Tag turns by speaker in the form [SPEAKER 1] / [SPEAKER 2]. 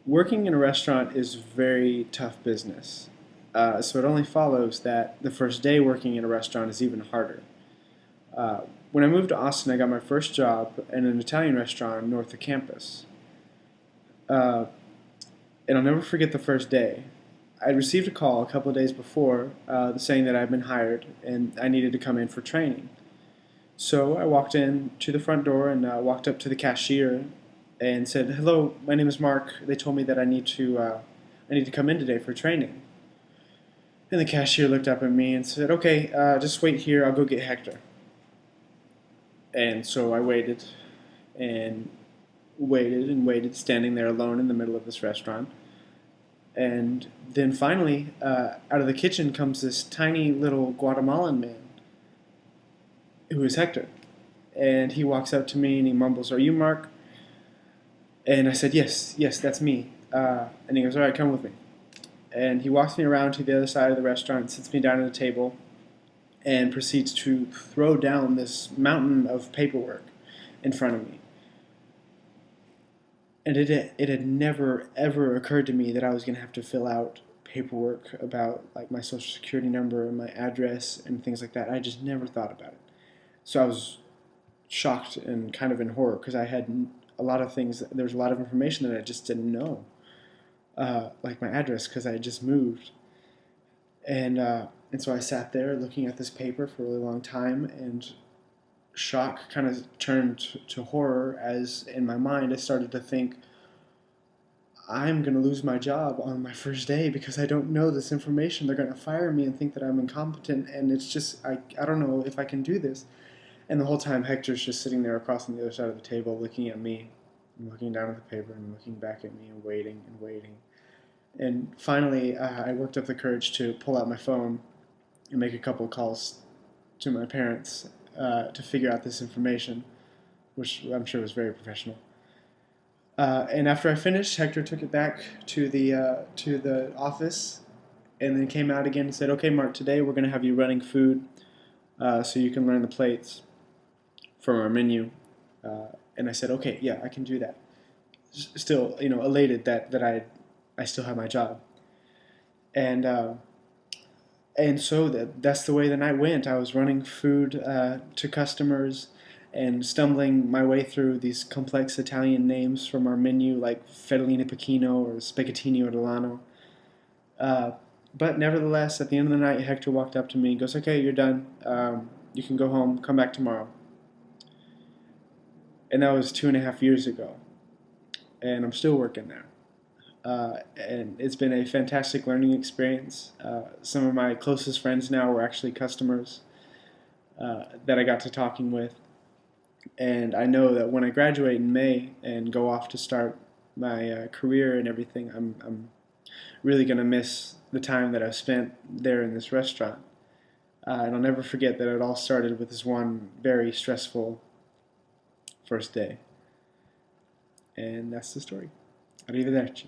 [SPEAKER 1] Working in a restaurant is very tough business. So it only follows that the first day working in a restaurant is even harder. Uh, when I moved to Austin, I got my first job in an Italian restaurant north of campus. Uh, and I'll never forget the first day. I received a call a couple of days before saying that I'd been hired and I needed to come in for training. So I walked in to the front door and walked up to the cashier and said, "Hello, my name is Mark. They told me that I need to come in today for training." And the cashier looked up at me and said, "Okay, just wait here. I'll go get Hector." And so I waited and waited and waited, standing there alone in the middle of this restaurant. And then finally, out of the kitchen comes this tiny little Guatemalan man who is Hector. And he walks up to me and he mumbles, "Are you Mark?" And I said, "Yes, yes, that's me." And he goes, "All right, come with me." And he walks me around to the other side of the restaurant, sits me down at a table, and proceeds to throw down this mountain of paperwork in front of me. And it had never ever occurred to me that I was going to have to fill out paperwork about like my social security number and my address and things like that. I just never thought about it. So I was shocked and kind of in horror because I had a lot of things. There was a lot of information that I just didn't know, like my address because I had just moved, and so I sat there looking at this paper for a really long time, and shock kind of turned to horror as in my mind I started to think I'm going to lose my job on my first day because I don't know this information. They're going to fire me and think that I'm incompetent, and it's just I don't know if I can do this. And the whole time Hector's just sitting there across on the other side of the table looking at me and looking down at the paper and looking back at me and waiting and waiting. And finally, I worked up the courage to pull out my phone and make a couple of calls to my parents to figure out this information, which I'm sure was very professional. And after I finished, Hector took it back to the office, and then came out again and said, "Okay, Mark, today we're going to have you running food, so you can learn the plates from our menu." And I said, "Okay, yeah, I can do that." Still, elated that I still have my job, and so that's the way the night went. I was running food to customers and stumbling my way through these complex Italian names from our menu, like fettuccine pacchino or spaghettini ortolano. Uh, but nevertheless, at the end of the night, Hector walked up to me and goes, "Okay, you're done. You can go home. Come back tomorrow." And that was 2.5 years ago, and I'm still working there. And it's been a fantastic learning experience. Some of my closest friends now were actually customers that I got to talking with, and I know that when I graduate in May and go off to start my career and everything, I'm really going to miss the time that I've spent there in this restaurant. And I'll never forget that it all started with this one very stressful first day. And that's the story. Arrivederci.